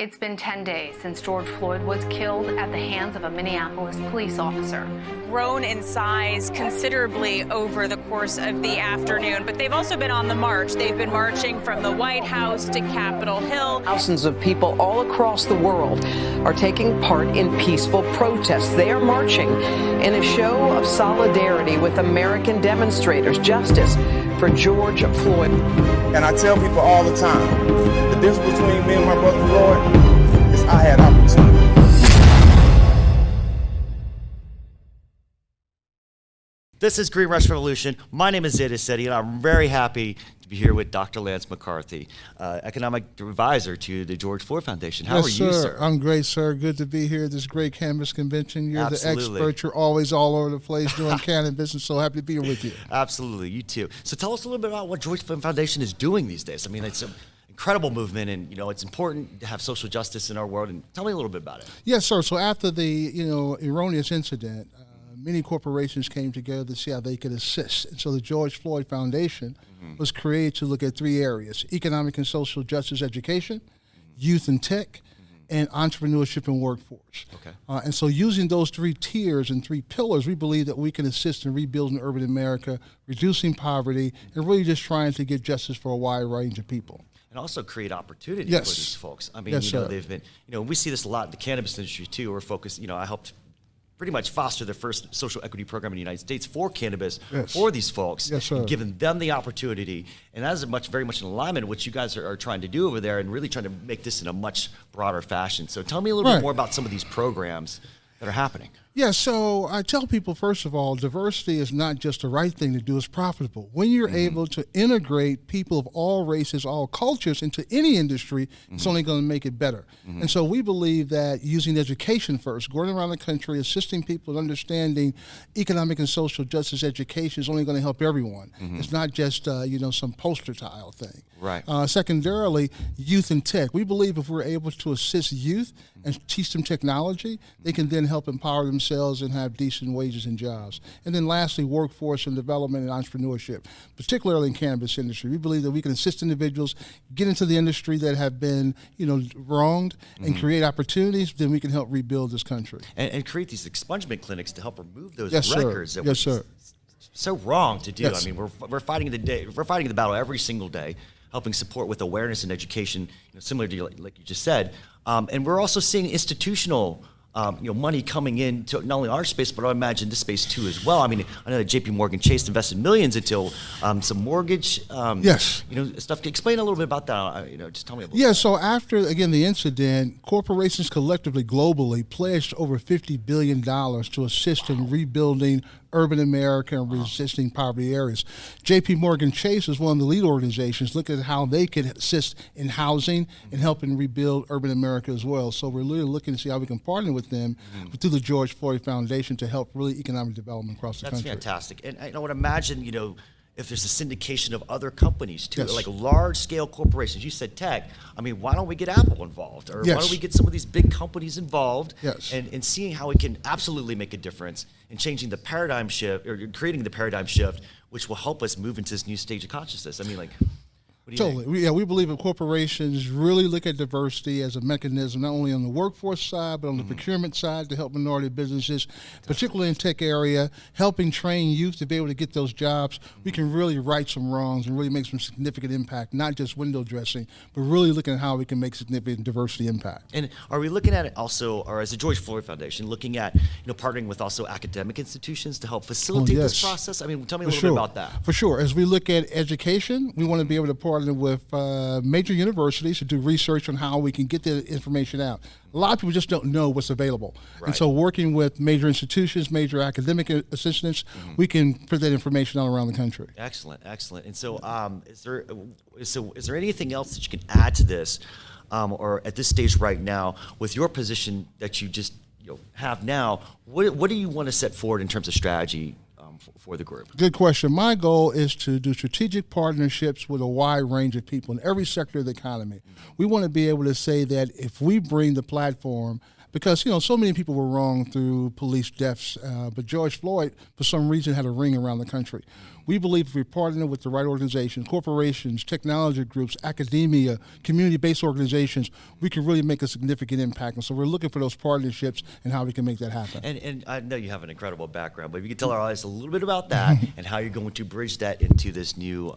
It's been 10 days since George Floyd was killed at the hands of a Minneapolis police officer. Grown in size considerably over the course of the afternoon, but they've also been on the march. They've been marching from the White House to Capitol Hill. Thousands of people all across the world are taking part in peaceful protests. They are marching in a show of solidarity with American demonstrators, justice for George Floyd. And I tell people all the time, the difference between me and my brother Floyd is I had opportunity. This is Green Rush Revolution. My name is Zeta Seti, and I'm very happy to be here with Dr. Lance McCarthy, economic advisor to the George Floyd Foundation. How are you, sir? I'm great, sir. Good to be here at this great cannabis convention. You're Absolutely. the expert. You're always all over the place doing cannabis, and so happy to be here with you. Absolutely, you too. So tell us a little bit about what George Floyd Foundation is doing these days. I mean, it's an incredible movement, and it's important to have social justice in our world. And tell me a little bit about it. Yes, sir. So after the erroneous incident, many corporations came together to see how they could assist. And so the George Floyd Foundation was created to look at three areas: economic and social justice education, youth and tech, and entrepreneurship and workforce. Okay. And so using those three tiers and three pillars, we believe that we can assist in rebuilding urban America, reducing poverty, and really just trying to get justice for a wide range of people. And also create opportunity Yes. for these folks. I mean, Yes, sir. they've been, we see this a lot in the cannabis industry too. We're focused, I helped pretty much foster the first social equity program in the United States for cannabis Yes. for these folks, Yes, sir. and giving them the opportunity. And that is very much in alignment with what you guys are trying to do over there, and really trying to make this in a much broader fashion. So tell me a little bit more about some of these programs that are happening. Yeah, so I tell people, first of all, diversity is not just the right thing to do, it's profitable. When you're able to integrate people of all races, all cultures into any industry, it's only going to make it better. And so we believe that using education first, going around the country, assisting people in understanding economic and social justice education is only going to help everyone. It's not just, some poster tile thing. Right. Secondarily, youth and tech. We believe if we're able to assist youth and teach them technology, they can then help empower themselves and have decent wages and jobs. And then lastly, workforce and development and entrepreneurship, particularly in cannabis industry. We believe that we can assist individuals get into the industry that have been, wronged and create opportunities, then we can help rebuild this country. And create these expungement clinics to help remove those Yes, records. sir. That Yes, sir. So wrong to do. Yes. I mean, we're fighting the battle every single day, helping support with awareness and education, similar to like you just said. And we're also seeing institutional money coming in to not only our space, but I imagine this space too as well. I mean, I know that JP Chase invested millions into some mortgage, Yes. stuff. Explain a little bit about that. Just tell me about Yeah, so after, again, the incident, corporations collectively, globally, pledged over $50 billion to assist in rebuilding urban America and resisting poverty areas. JP Chase is one of the lead organizations looking at how they can assist in housing and helping rebuild urban America as well. So we're really looking to see how we can partner with them through the George Floyd Foundation to help really economic development across the country. That's fantastic. And I would imagine, if there's a syndication of other companies too, Yes. like large scale corporations. You said tech. I mean, why don't we get Apple involved? Or Yes. why don't we get some of these big companies involved? Yes. And seeing how we can absolutely make a difference in changing the paradigm shift, or creating the paradigm shift, which will help us move into this new stage of consciousness. I mean, what do you think? We believe that corporations really look at diversity as a mechanism, not only on the workforce side, but on the procurement side to help minority businesses, particularly in tech area, helping train youth to be able to get those jobs. We can really right some wrongs and really make some significant impact, not just window dressing, but really looking at how we can make significant diversity impact. And are we looking at it also, or as the George Floyd Foundation, looking at partnering with also academic institutions to help facilitate this process? I mean, tell me a little bit about that. For sure. As we look at education, we want to be able to partner with major universities to do research on how we can get the information out. A lot of people just don't know what's available. Right. And so working with major institutions, major academic assistants, we can put that information out around the country. Excellent. And so is there anything else that you can add to this, or at this stage right now, with your position that you just have now, what do you want to set forward in terms of strategy for the group? Good question. My goal is to do strategic partnerships with a wide range of people in every sector of the economy. We want to be able to say that if we bring the platform because, so many people were wrong through police deaths, but George Floyd, for some reason, had a ring around the country. We believe if we partner with the right organizations, corporations, technology groups, academia, community-based organizations, we can really make a significant impact. And so we're looking for those partnerships and how we can make that happen. And I know you have an incredible background, but if you could tell our audience a little bit about that and how you're going to bridge that into this new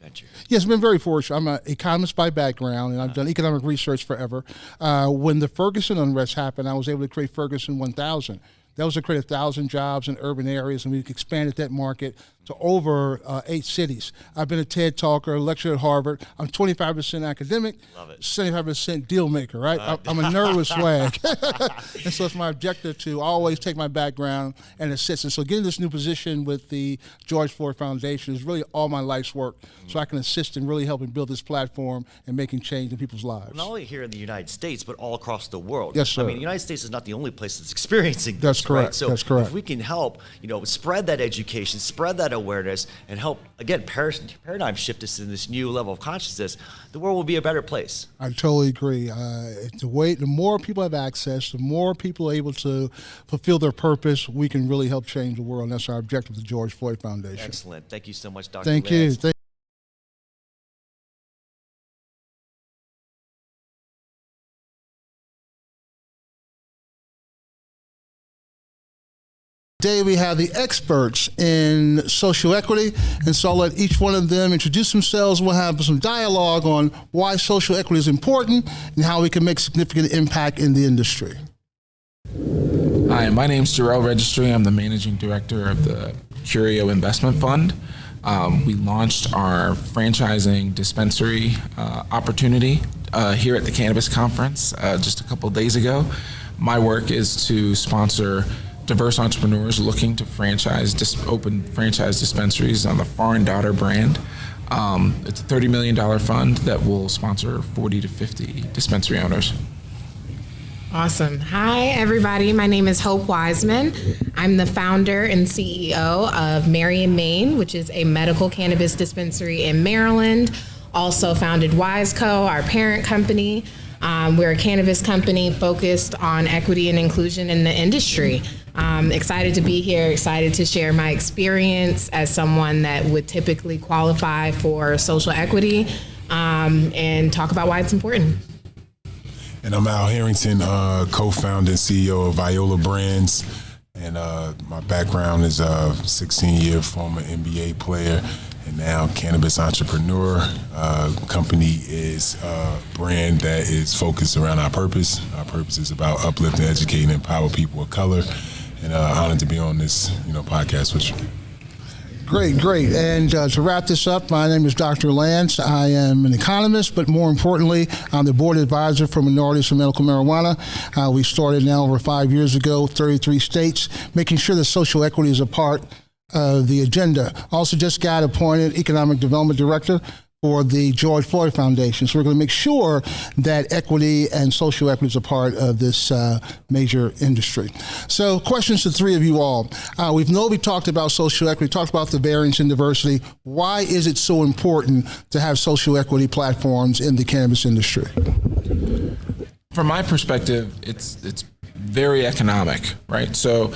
venture. Yes, I've been very fortunate. I'm an economist by background, and I've done economic research forever. When the Ferguson unrest happened, I was able to create Ferguson 1000. That was to create 1,000 jobs in urban areas, and we expanded that market to over 8 cities. I've been a TED talker, lectured at Harvard. I'm 25% academic, 75% deal maker, right? I'm a nerd with swag. And so it's my objective to always take my background and assist. And so getting this new position with the George Floyd Foundation is really all my life's work. So I can assist in really helping build this platform and making change in people's lives. Not only here in the United States, but all across the world. Yes, sir. I mean, the United States is not the only place that's experiencing That's this, correct. right? So That's correct. if we can help, spread that education, spread that awareness, and help, again, paradigm shift us in this new level of consciousness, the world will be a better place. I totally agree. The more people have access, the more people are able to fulfill their purpose, we can really help change the world. And that's our objective with the George Floyd Foundation. Excellent. Thank you so much, Dr. Thank Lance. you. Today we have the experts in social equity, and so I'll let each one of them introduce themselves. We'll have some dialogue on why social equity is important and how we can make significant impact in the industry. Hi, my name's Jerel Registre. I'm the managing director of the Curio Investment Fund. We launched our franchising dispensary opportunity here at the Cannabis Conference just a couple of days ago. My work is to sponsor diverse entrepreneurs looking to open franchise dispensaries on the Foreign Daughter brand. It's a $30 million fund that will sponsor 40 to 50 dispensary owners. Awesome. Hi, everybody. My name is Hope Wiseman. I'm the founder and CEO of Marion, Maine, which is a medical cannabis dispensary in Maryland. Also founded WiseCo, our parent company. We're a cannabis company focused on equity and inclusion in the industry. Excited to be here, excited to share my experience as someone that would typically qualify for social equity, and talk about why it's important. And I'm Al Harrington, co-founder and CEO of Viola Brands. And my background is a 16-year former NBA player and now cannabis entrepreneur. Company is a brand that is focused around our purpose. Our purpose is about uplifting, educating, and empower people of color. And honored to be on this, podcast with you. Great. And to wrap this up, my name is Dr. Lance. I am an economist, but more importantly, I'm the board advisor for Minorities for Medical Marijuana. We started now over 5 years ago, 33 states, making sure that social equity is a part of the agenda. Also just got appointed Economic Development Director for the George Floyd Foundation. So we're going to make sure that equity and social equity is a part of this major industry. So questions to three of you all. We talked about social equity, talked about the variance in diversity. Why is it so important to have social equity platforms in the cannabis industry? From my perspective, it's very economic, right? So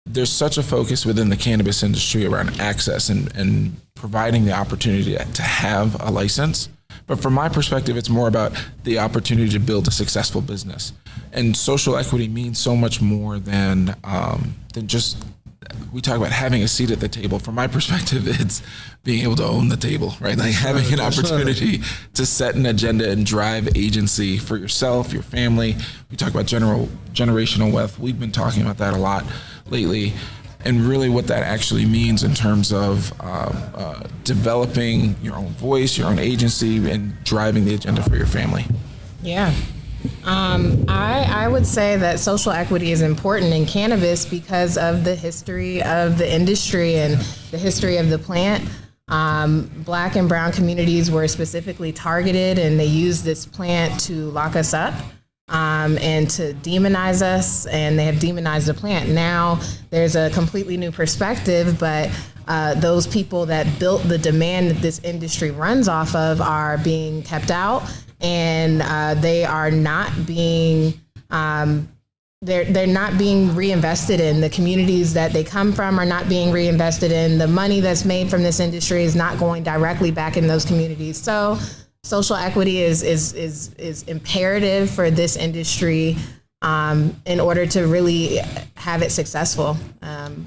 there's such a focus within the cannabis industry around access and providing the opportunity to have a license. But from my perspective, it's more about the opportunity to build a successful business. And social equity means so much more than just, we talk about having a seat at the table. From my perspective, it's being able to own the table, right? Like having an opportunity to set an agenda and drive agency for yourself, your family. We talk about generational wealth. We've been talking about that a lot lately, and really what that actually means in terms of developing your own voice, your own agency, and driving the agenda for your family. Yeah. I would say that social equity is important in cannabis because of the history of the industry and the history of the plant. Black and brown communities were specifically targeted, and they used this plant to lock us up. And to demonize us, and they have demonized the plant. Now there's a completely new perspective, but those people that built the demand that this industry runs off of are being kept out, and they are not being they're not being reinvested in. The communities that they come from are not being reinvested in. The money that's made from this industry is not going directly back in those communities. So social equity is imperative for this industry in order to really have it successful,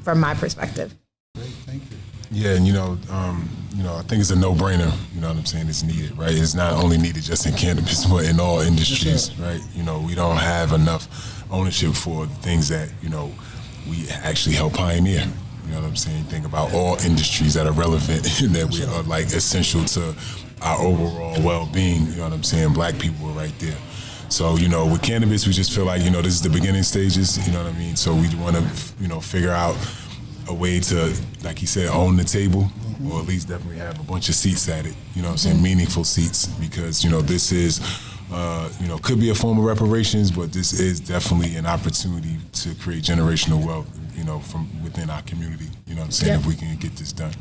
from my perspective. Great, thank you. Yeah, and I think it's a no-brainer. You know what I'm saying? It's needed, right? It's not only needed just in cannabis, but in all industries, right? We don't have enough ownership for things that we actually help pioneer. You know what I'm saying? Think about all industries that are relevant that we are like essential to our overall well-being. You know what I'm saying? Black people are right there. So with cannabis, we just feel like this is the beginning stages. You know what I mean? So we want to figure out a way to, like he said, own the table, or at least definitely have a bunch of seats at it. You know what I'm saying? Meaningful seats, because this is. Could be a form of reparations, but this is definitely an opportunity to create generational wealth, from within our community. You know what I'm saying? If we can get this done.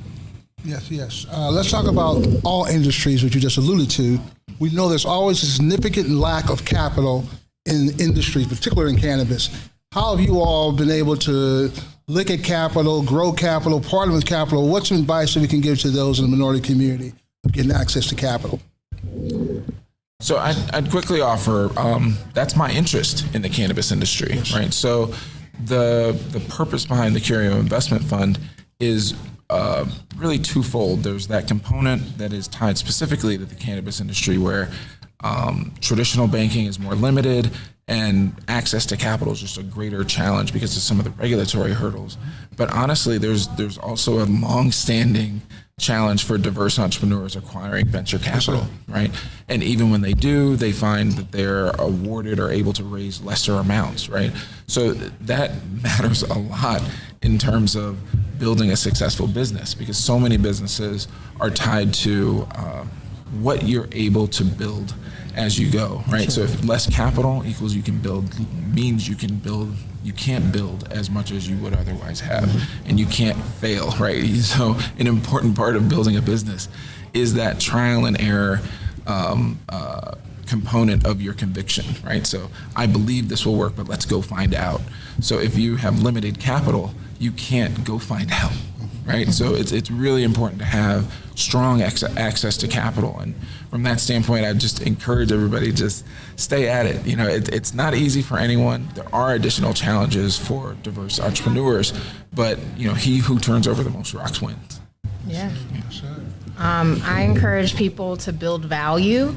Yes. Let's talk about all industries, which you just alluded to. We know there's always a significant lack of capital in industries, particularly in cannabis. How have you all been able to look at capital, grow capital, partner with capital? What's some advice that we can give to those in the minority community of getting access to capital? So I'd quickly offer, that's my interest in the cannabis industry, right? So the purpose behind the Curio Investment Fund is really twofold. There's that component that is tied specifically to the cannabis industry, where traditional banking is more limited and access to capital is just a greater challenge because of some of the regulatory hurdles. But honestly, there's also a long-standing challenge for diverse entrepreneurs acquiring venture capital, right? And even when they do, they find that they're awarded or able to raise lesser amounts, right? So that matters a lot in terms of building a successful business, because so many businesses are tied to what you're able to build as you go, right? So if less capital equals you can build, means you can't build as much as you would otherwise have, and you can't fail, right? So an important part of building a business is that trial and error component of your conviction, right? So I believe this will work, but let's go find out. So if you have limited capital, you can't go find out, right? So it's really important to have strong access to capital. And from that standpoint, I just encourage everybody to just stay at it. It's not easy for anyone. There are additional challenges for diverse entrepreneurs, but he who turns over the most rocks wins. Yeah. I encourage people to build value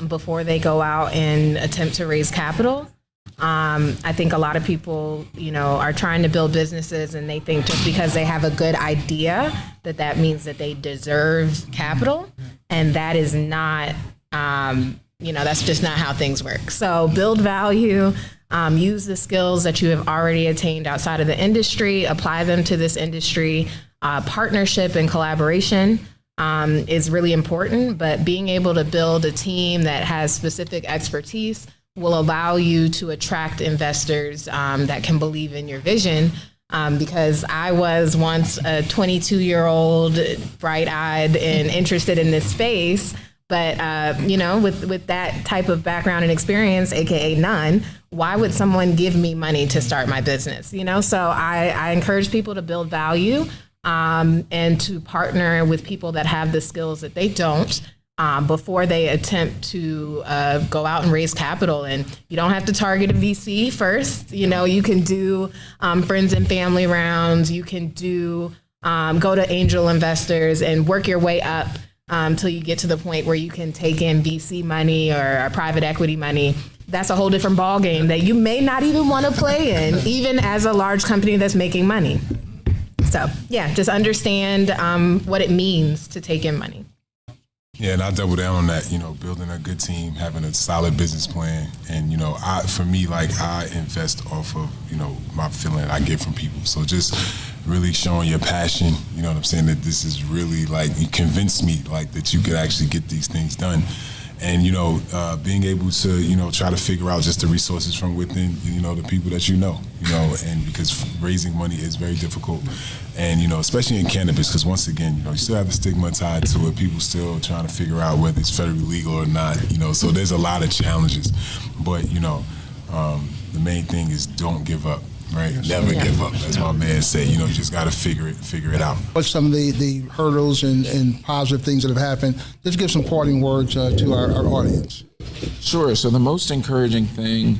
before they go out and attempt to raise capital. I think a lot of people, are trying to build businesses, and they think just because they have a good idea that means that they deserve capital. And that is not, that's just not how things work. So build value, use the skills that you have already attained outside of the industry, apply them to this industry. Partnership and collaboration is really important, but being able to build a team that has specific expertise will allow you to attract investors that can believe in your vision. Because I was once a 22-year-old, bright-eyed and interested in this space, but with that type of background and experience, aka none, why would someone give me money to start my business? So I encourage people to build value and to partner with people that have the skills that they don't. Before they attempt to go out and raise capital. And you don't have to target a VC first. You can do friends and family rounds. You can do go to angel investors and work your way up till you get to the point where you can take in VC money or private equity money. That's a whole different ballgame that you may not even want to play in, even as a large company that's making money. So just understand what it means to take in money. Yeah, and I double down on that, building a good team, having a solid business plan. And, for me, I invest off of, my feeling I get from people. So just really showing your passion, you know what I'm saying, that this is really you convinced me that you could actually get these things done. And, being able to, try to figure out just the resources from within, the people that and because raising money is very difficult. And, especially in cannabis, because once again, you still have the stigma tied to it. People still trying to figure out whether it's federally legal or not, so there's a lot of challenges. But, the main thing is don't give up. Right, never give up. As my man said, you just got to figure it out. What's some of the hurdles and positive things that have happened? Just give some parting words to our audience. Sure. So the most encouraging thing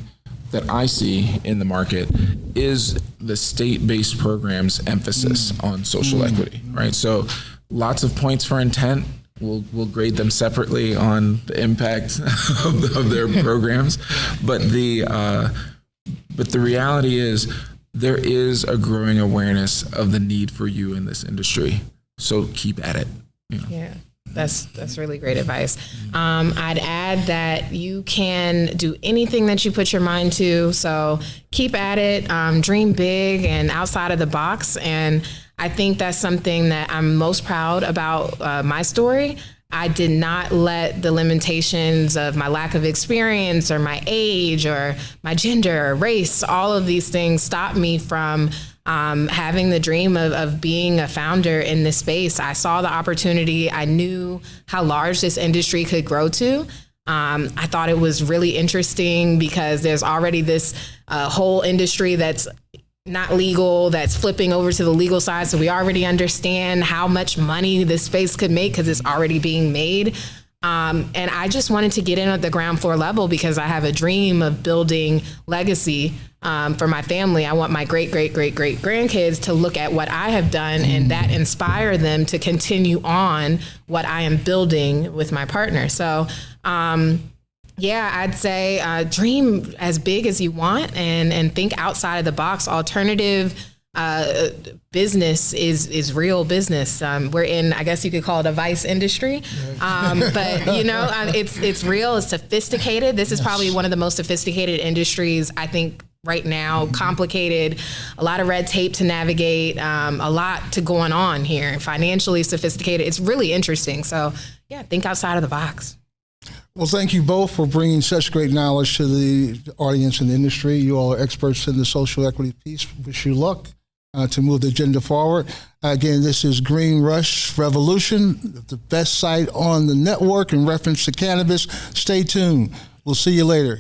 that I see in the market is the state-based program's emphasis on social equity. Right. So lots of points for intent. We'll grade them separately on the impact of their programs, but the reality is there is a growing awareness of the need for you in this industry. So keep at it. Yeah, that's really great advice. I'd add that you can do anything that you put your mind to. So keep at it, dream big and outside of the box. And I think that's something that I'm most proud about my story. I did not let the limitations of my lack of experience or my age or my gender or race, all of these things stop me from having the dream of being a founder in this space. I saw the opportunity. I knew how large this industry could grow to. I thought it was really interesting because there's already this whole industry that's not legal, that's flipping over to the legal side. So we already understand how much money this space could make because it's already being made. And I just wanted to get in at the ground floor level because I have a dream of building legacy for my family. I want my great grandkids to look at what I have done and that inspire them to continue on what I am building with my partner. So, yeah, I'd say dream as big as you want and think outside of the box. Alternative business is real business. We're in, I guess you could call it a vice industry, but it's real. It's sophisticated. This is probably one of the most sophisticated industries, I think, right now. Complicated, a lot of red tape to navigate, a lot to going on here. Financially sophisticated. It's really interesting. So yeah, think outside of the box. Well, thank you both for bringing such great knowledge to the audience and the industry. You all are experts in the social equity piece. Wish you luck to move the agenda forward. Again, this is Green Rush Revolution, the best site on the network in reference to cannabis. Stay tuned. We'll see you later.